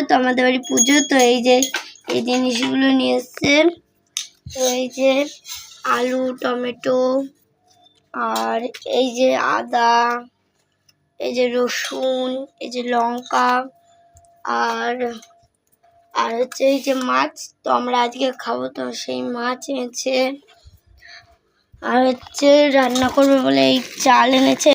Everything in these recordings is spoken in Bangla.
তো আমাদের বাড়ি পুজো, তো এই যে এই জিনিসগুলো নিয়ে এসছে। তো এই যে আলু, টমেটো, আর এই যে আদা, এই যে রসুন, এই যে লঙ্কা, আর আর হচ্ছে এই যে মাছ। তো আমরা আজকে খাবো, তো সেই মাছ এনেছে। আর হচ্ছে রান্না করবে বলে এই চাল এনেছে।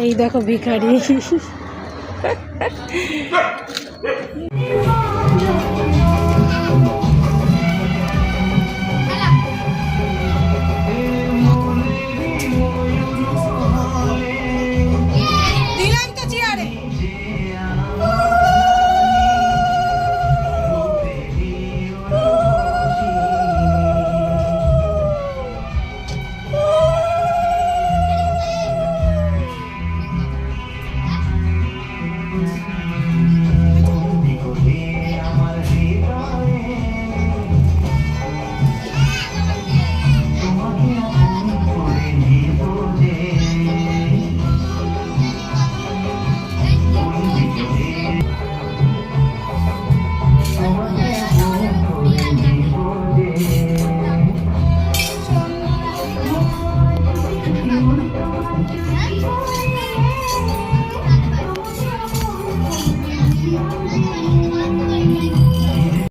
এই দেখো ভিখারি।